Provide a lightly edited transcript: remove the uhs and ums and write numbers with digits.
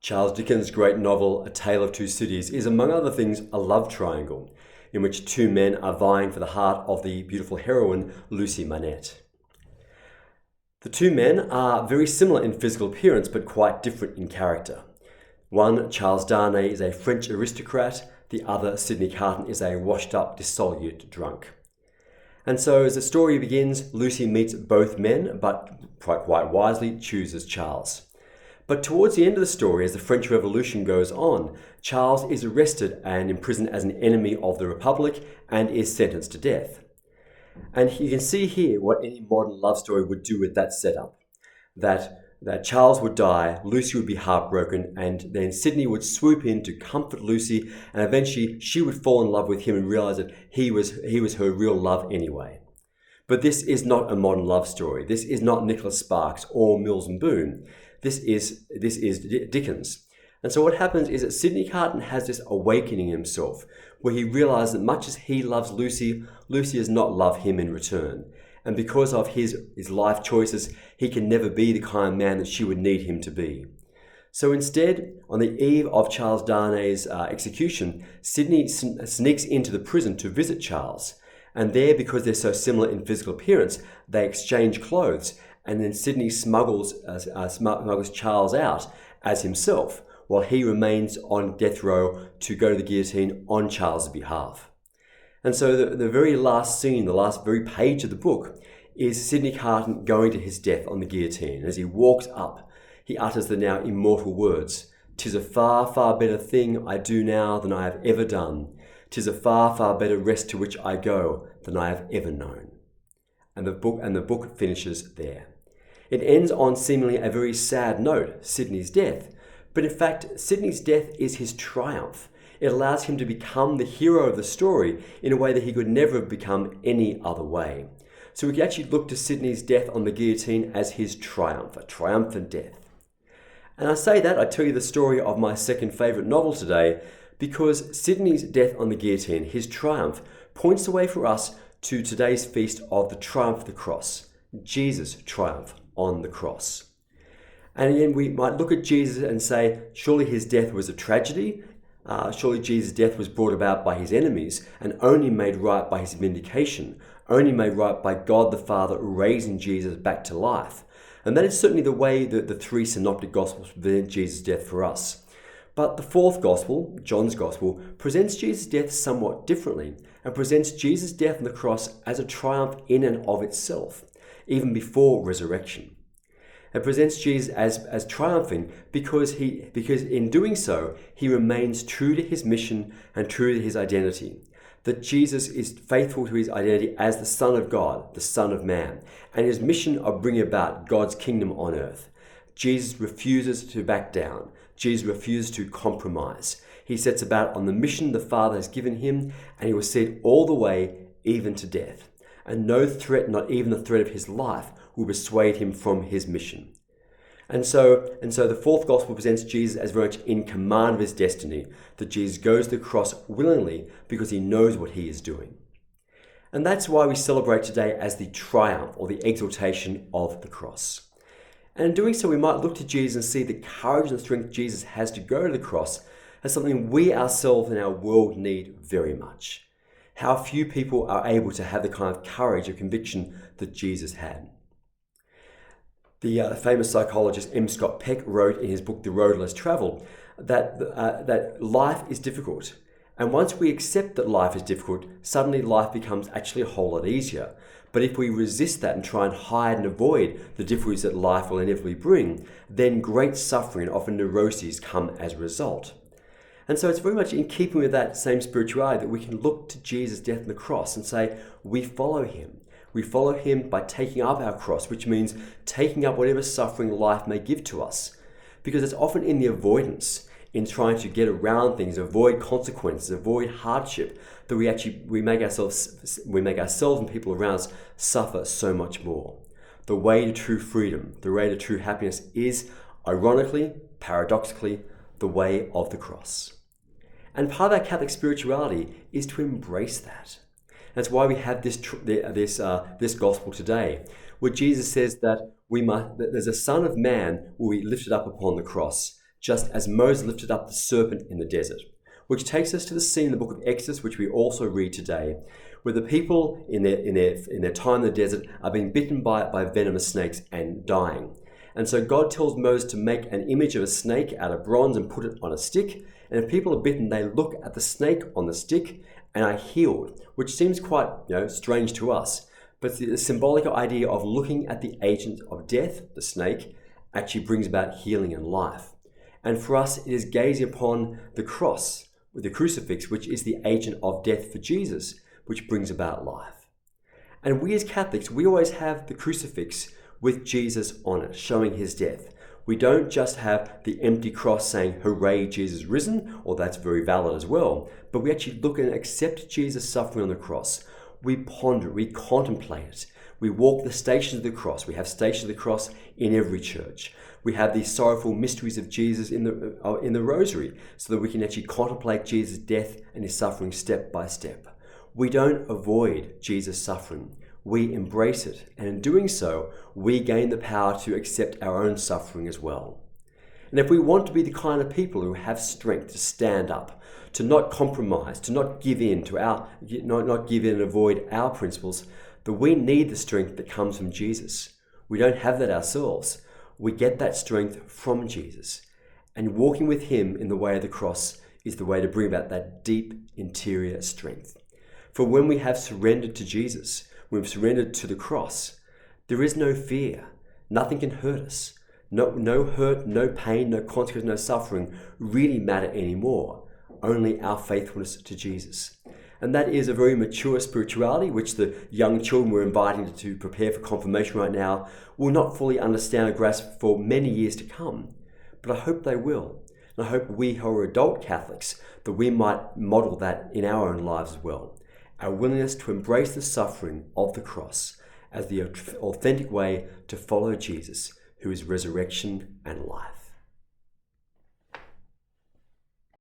Charles Dickens' great novel, A Tale of Two Cities, is among other things a love triangle in which two men are vying for the heart of the beautiful heroine, Lucy Manette. The two men are very similar in physical appearance but quite different in character. One, Charles Darnay, is a French aristocrat, the other, Sidney Carton, is a washed-up, dissolute drunk. And so as the story begins, Lucy meets both men, but quite wisely chooses Charles. But towards the end of the story, as the French Revolution goes on, Charles is arrested and imprisoned as an enemy of the Republic and is sentenced to death. And you can see here what any modern love story would do with that setup. That Charles would die, Lucy would be heartbroken, and then Sidney would swoop in to comfort Lucy, and eventually she would fall in love with him and realize that he was her real love anyway. But this is not a modern love story. This is not Nicholas Sparks or Mills and Boon. This is Dickens. And so what happens is that Sidney Carton has this awakening in himself, where he realizes that much as he loves Lucy, Lucy does not love him in return. And because of his life choices, he can never be the kind of man that she would need him to be. So instead, on the eve of Charles Darnay's execution, Sidney sneaks into the prison to visit Charles. And there, because they're so similar in physical appearance, they exchange clothes. And then Sidney smuggles Charles out as himself, while he remains on death row to go to the guillotine on Charles' behalf. And so the very last scene, the last very page of the book, is Sidney Carton going to his death on the guillotine. As he walks up, he utters the now immortal words, "'Tis a far, far better thing I do now than I have ever done. 'Tis a far, far better rest to which I go than I have ever known." And the book finishes there. It ends on seemingly a very sad note, Sidney's death. But in fact, Sidney's death is his triumph. It allows him to become the hero of the story in a way that he could never have become any other way. So we can actually look to Sidney's death on the guillotine as his triumph, a triumphant death. And I say that, I tell you the story of my second favourite novel today, because Sidney's death on the guillotine, his triumph, points the way for us to today's feast of the triumph of the cross, Jesus' triumph on the cross. And again, we might look at Jesus and say, surely his death was a tragedy. Surely Jesus' death was brought about by his enemies and only made right by his vindication, only made right by God the Father raising Jesus back to life. And that is certainly the way that the three synoptic gospels present Jesus' death for us. But the fourth gospel, John's gospel, presents Jesus' death somewhat differently and presents Jesus' death on the cross as a triumph in and of itself, even before resurrection. It presents Jesus as triumphing because in doing so, he remains true to his mission and true to his identity. That Jesus is faithful to his identity as the Son of God, the Son of Man, and his mission of bringing about God's kingdom on earth. Jesus refuses to back down. Jesus refuses to compromise. He sets about on the mission the Father has given him, and he will see it all the way, even to death. And no threat, not even the threat of his life, will persuade him from his mission. And so the fourth gospel presents Jesus as very much in command of his destiny, that Jesus goes to the cross willingly because he knows what he is doing. And that's why we celebrate today as the triumph or the exaltation of the cross. And in doing so, we might look to Jesus and see the courage and strength Jesus has to go to the cross as something we ourselves and our world need very much. How few people are able to have the kind of courage or conviction that Jesus had. The famous psychologist M. Scott Peck wrote in his book, The Road Less Traveled, that life is difficult. And once we accept that life is difficult, suddenly life becomes actually a whole lot easier. But if we resist that and try and hide and avoid the difficulties that life will inevitably bring, then great suffering and often neuroses come as a result. And so it's very much in keeping with that same spirituality that we can look to Jesus' death on the cross and say, we follow him. We follow him by taking up our cross, which means taking up whatever suffering life may give to us. Because it's often in the avoidance, in trying to get around things, avoid consequences, avoid hardship, that we make ourselves and people around us suffer so much more. The way to true freedom, the way to true happiness is, ironically, paradoxically, the way of the cross. And part of our Catholic spirituality is to embrace that. That's why we have this gospel today, where Jesus says that there's a Son of Man will be lifted up upon the cross, just as Moses lifted up the serpent in the desert. Which takes us to the scene in the book of Exodus, which we also read today, where the people in their time in the desert are being bitten by venomous snakes and dying. And so God tells Moses to make an image of a snake out of bronze and put it on a stick. And if people are bitten, they look at the snake on the stick and are healed, which seems quite strange to us. But the symbolic idea of looking at the agent of death, the snake, actually brings about healing and life. And for us, it is gazing upon the cross, with the crucifix, which is the agent of death for Jesus, which brings about life. And we as Catholics, we always have the crucifix with Jesus on it, showing his death. We don't just have the empty cross saying, hooray, Jesus risen, or that's very valid as well, but we actually look and accept Jesus' suffering on the cross. We ponder, we contemplate it. We walk the stations of the cross. We have stations of the cross in every church. We have these sorrowful mysteries of Jesus in the rosary, so that we can actually contemplate Jesus' death and his suffering step by step. We don't avoid Jesus' suffering. We embrace it, and in doing so, we gain the power to accept our own suffering as well. And if we want to be the kind of people who have strength to stand up, to not compromise, to not give in not give in and avoid our principles, then we need the strength that comes from Jesus. We don't have that ourselves. We get that strength from Jesus. And walking with him in the way of the cross is the way to bring about that deep interior strength. For when we have surrendered to Jesus, when we've surrendered to the cross, there is no fear. Nothing can hurt us. No hurt, no pain, no consequence, no suffering really matter anymore. Only our faithfulness to Jesus. And that is a very mature spirituality, which the young children we're inviting to prepare for confirmation right now will not fully understand or grasp for many years to come. But I hope they will. And I hope we who are adult Catholics, that we might model that in our own lives as well. Our willingness to embrace the suffering of the cross as the authentic way to follow Jesus, who is resurrection and life.